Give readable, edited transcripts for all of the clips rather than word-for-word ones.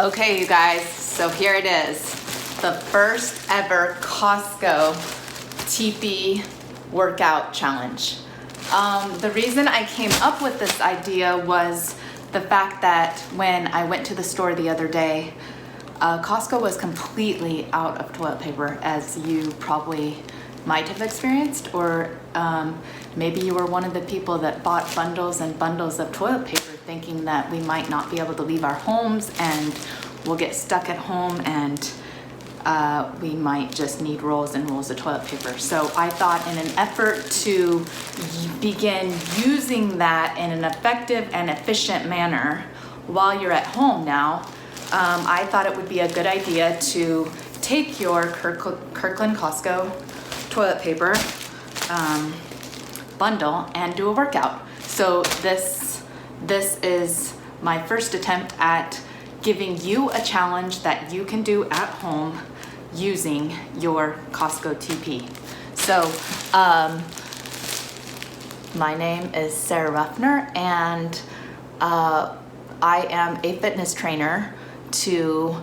Okay, you guys, so here it is. The first ever Costco TP workout challenge. The reason I came up with this idea was the fact that when I went to the store the other day, Costco was completely out of toilet paper, as you probably might have experienced, or maybe you were one of the people that bought bundles and bundles of toilet paper thinking that we might not be able to leave our homes and we'll get stuck at home and we might just need rolls and rolls of toilet paper. So I thought, in an effort to begin using that in an effective and efficient manner while you're at home now, I thought it would be a good idea to take your Kirkland Costco toilet paper bundle and do a workout. So this is my first attempt at giving you a challenge that you can do at home using your Costco TP. So my name is Sara Rufener, and I am a fitness trainer to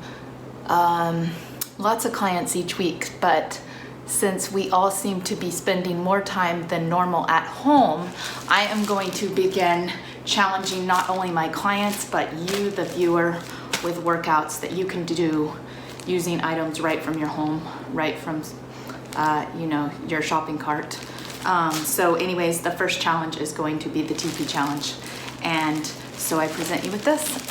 lots of clients each week, but since we all seem to be spending more time than normal at home, I am going to begin challenging not only my clients, but you, the viewer, with workouts that you can do using items right from your home, right from your shopping cart. So anyways, the first challenge is going to be the TP challenge. And so I present you with this.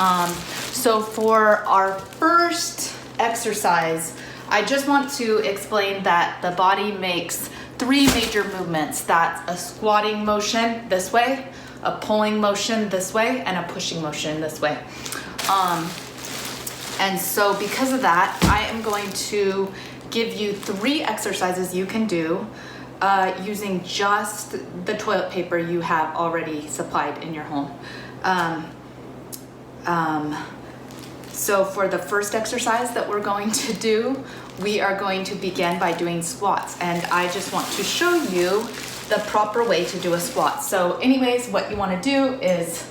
So for our first exercise, I just want to explain that the body makes three major movements. That's a squatting motion this way, a pulling motion this way, and a pushing motion this way. And so because of that, I am going to give you 3 exercises you can do using just the toilet paper you have already supplied in your home. So for the first exercise that we're going to do, we are going to begin by doing squats. And I just want to show you the proper way to do a squat. So anyways, what you want to do is,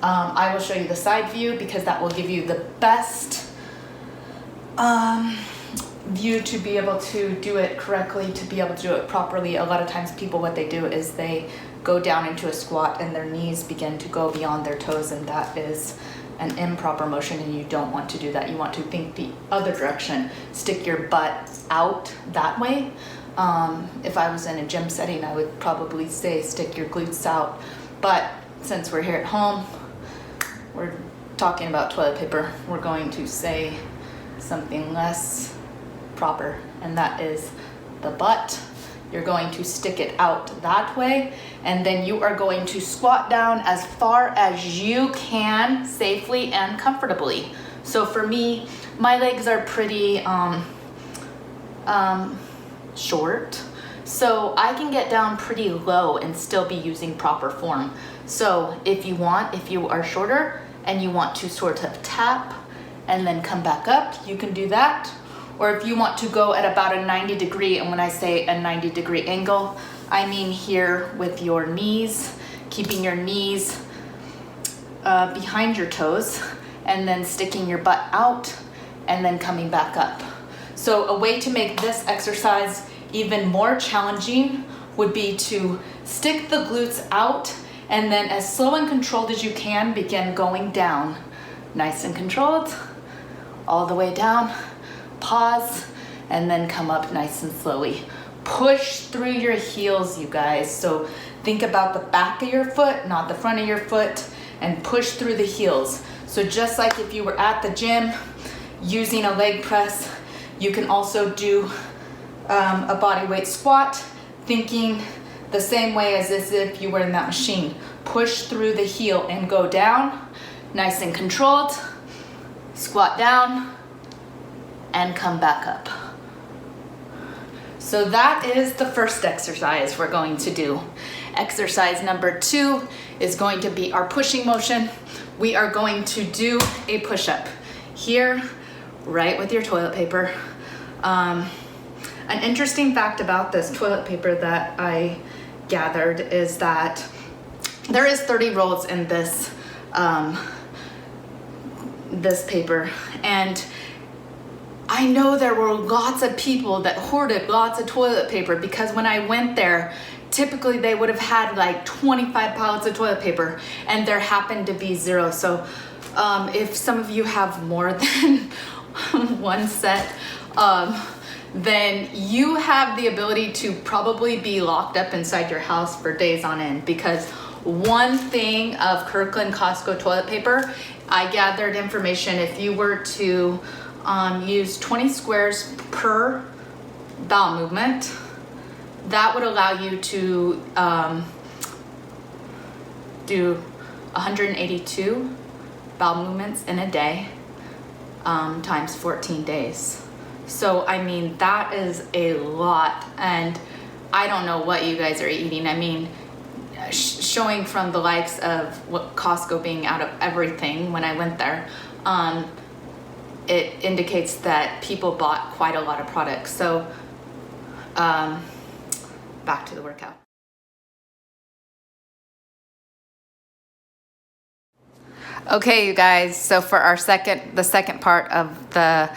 I will show you the side view because that will give you the best view to be able to do it correctly, to be able to do it properly. A lot of times people, what they do is they go down into a squat and their knees begin to go beyond their toes, and that is an improper motion, and you don't want to do that. You want to think the other direction. Stick your butt out that way. If I was in a gym setting, I would probably say stick your glutes out. But since we're here at home, we're talking about toilet paper, we're going to say something less proper, and that is the butt. You're going to stick it out that way, and then you are going to squat down as far as you can safely and comfortably. So for me, my legs are pretty short, so I can get down pretty low and still be using proper form. So if you are shorter and you want to sort of tap and then come back up, you can do that. Or if you want to go at about a 90 degree, and when I say a 90 degree angle, I mean here with your knees, keeping your knees behind your toes, and then sticking your butt out and then coming back up. So a way to make this exercise even more challenging would be to stick the glutes out, and then as slow and controlled as you can, begin going down. Nice and controlled, all the way down. Pause, and then come up nice and slowly. Push through your heels, you guys. So think about the back of your foot, not the front of your foot, and push through the heels. So just like if you were at the gym using a leg press, you can also do a body weight squat, thinking the same way as if you were in that machine. Push through the heel and go down, nice and controlled. Squat down and come back up. So that is the first exercise we're going to do. Exercise number 2 is going to be our pushing motion. We are going to do a push-up here, right with your toilet paper. An interesting fact about this toilet paper that I gathered is that there is 30 rolls in this this paper. And I know there were lots of people that hoarded lots of toilet paper, because when I went there, typically they would have had like 25 pallets of toilet paper, and there happened to be 0. So if some of you have more than one set, then you have the ability to probably be locked up inside your house for days on end, because one thing of Kirkland Costco toilet paper, I gathered information, if you were to use 20 squares per bowel movement, that would allow you to do 182 bowel movements in a day times 14 days. So I mean, that is a lot, and I don't know what you guys are eating. I mean, showing from the likes of what Costco being out of everything when I went there, it indicates that people bought quite a lot of products. So back to the workout. Okay, you guys, so for our the second part of the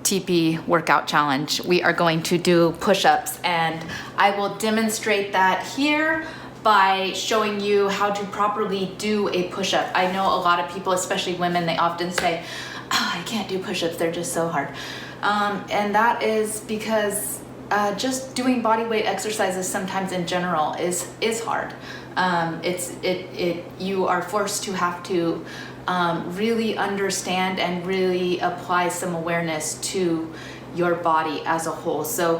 TP workout challenge, we are going to do push-ups, and I will demonstrate that here by showing you how to properly do a push-up. I know a lot of people, especially women, they often say, oh, I can't do push-ups, they're just so hard. And that is because just doing body weight exercises sometimes in general is hard. You are forced to have to really understand and really apply some awareness to your body as a whole. So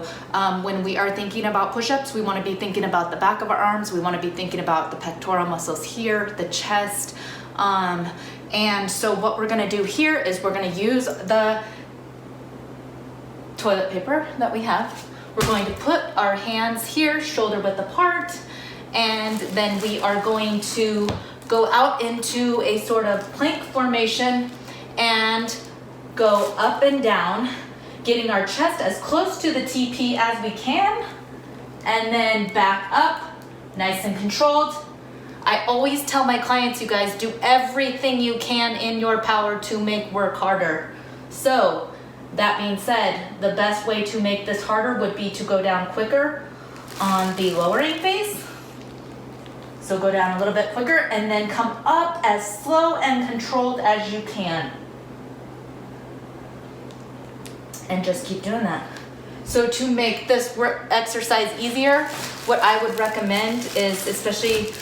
when we are thinking about push-ups, we want to be thinking about the back of our arms, we want to be thinking about the pectoral muscles here, the chest, and so what we're going to do here is we're going to use the toilet paper that we have. We're going to put our hands here, shoulder width apart, and then we are going to go out into a sort of plank formation and go up and down, getting our chest as close to the TP as we can, and then back up, nice and controlled. I always tell my clients, you guys, do everything you can in your power to make work harder. So that being said, the best way to make this harder would be to go down quicker on the lowering phase. So go down a little bit quicker and then come up as slow and controlled as you can. And just keep doing that. So to make this exercise easier, what I would recommend is, especially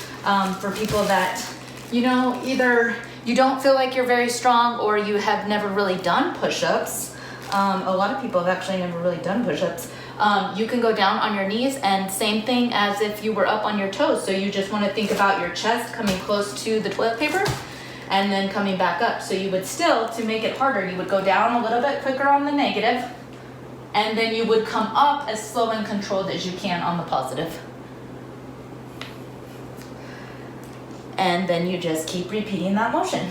for people that, you know, either you don't feel like you're very strong or you have never really done push-ups. A lot of people have actually never really done push-ups. You can go down on your knees, and same thing as if you were up on your toes. So you just want to think about your chest coming close to the toilet paper and then coming back up. So you would still, to make it harder, you would go down a little bit quicker on the negative, and then you would come up as slow and controlled as you can on the positive. And then you just keep repeating that motion.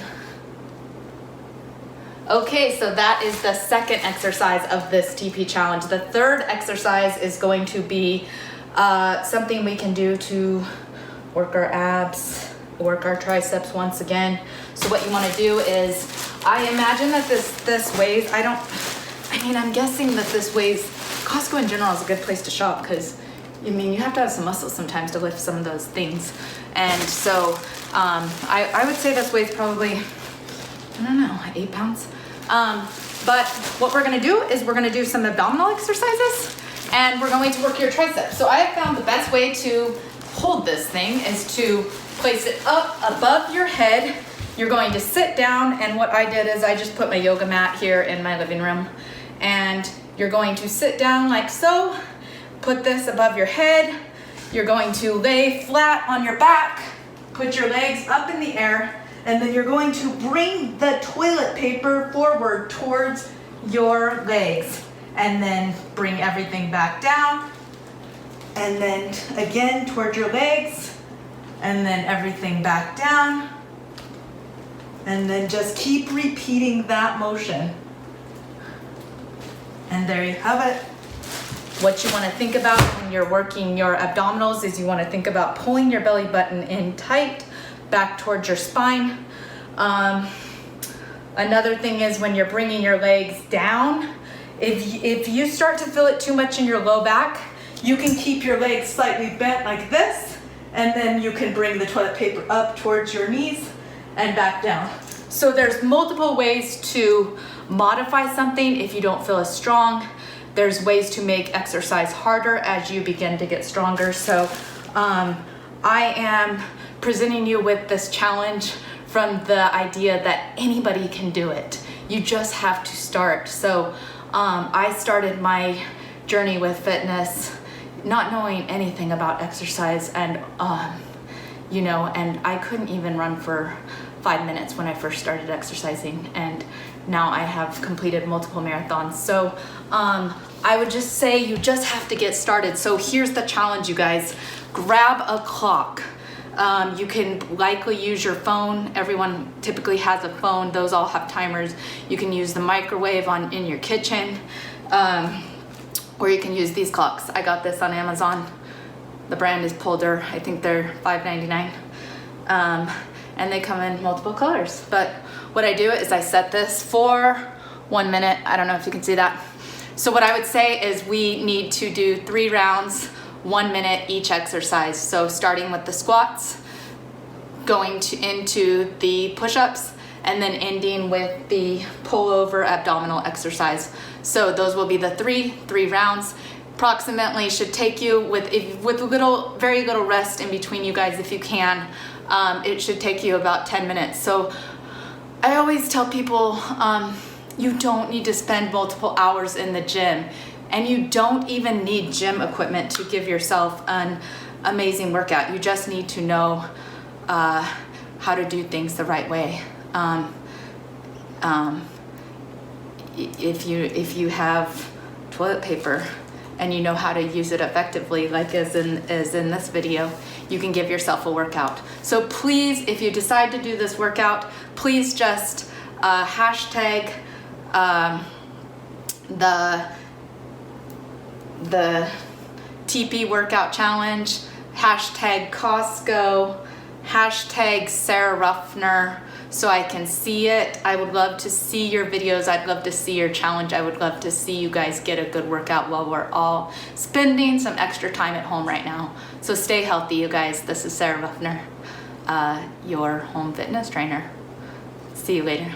Okay, so that is the second exercise of this TP challenge. The third exercise is going to be something we can do to work our abs, work our triceps once again. So what you want to do is, I imagine that this weighs, I'm guessing that this weighs, Costco in general is a good place to shop, because you have to have some muscles sometimes to lift some of those things. And so I would say this weighs probably, 8 pounds. But what we're gonna do is we're gonna do some abdominal exercises, and we're going to work your triceps. So I have found the best way to hold this thing is to place it up above your head. You're going to sit down, and what I did is I just put my yoga mat here in my living room, and you're going to sit down like so, put this above your head. You're going to lay flat on your back, put your legs up in the air, and then you're going to bring the toilet paper forward towards your legs, and then bring everything back down, and then again towards your legs, and then everything back down, and then just keep repeating that motion. And there you have it. What you want to think about when you're working your abdominals is you want to think about pulling your belly button in tight, back towards your spine. Another thing is when you're bringing your legs down, if you start to feel it too much in your low back, you can keep your legs slightly bent like this, and then you can bring the toilet paper up towards your knees and back down. So there's multiple ways to modify something if you don't feel as strong. There's ways to make exercise harder as you begin to get stronger. So I am presenting you with this challenge from the idea that anybody can do it. You just have to start. So I started my journey with fitness not knowing anything about exercise, and and I couldn't even run for 5 minutes when I first started exercising, and now I have completed multiple marathons. So I would just say you just have to get started. So here's the challenge, you guys. Grab a clock. You can likely use your phone. Everyone typically has a phone. Those all have timers. You can use the microwave in your kitchen, or you can use these clocks. I got this on Amazon. The brand is Polder. I think they're $5.99. And they come in multiple colors. But what I do is I set this for 1 minute. I don't know if you can see that. So what I would say is we need to do 3 rounds, 1 minute each exercise. So starting with the squats, going into the push-ups, and then ending with the pullover abdominal exercise. So those will be the three rounds. Approximately should take you with very little rest in between, you guys, if you can. It should take you about 10 minutes. So I always tell people, you don't need to spend multiple hours in the gym, and you don't even need gym equipment to give yourself an amazing workout. You just need to know how to do things the right way. If you have toilet paper and you know how to use it effectively, like as in this video, you can give yourself a workout. So please, if you decide to do this workout, please just hashtag the TP Workout Challenge, hashtag Costco, hashtag Sara Rufener, so I can see it. I would love to see your videos. I'd love to see your challenge. I would love to see you guys get a good workout while we're all spending some extra time at home right now. So stay healthy, you guys. This is Sara Rufener, your home fitness trainer. See you later.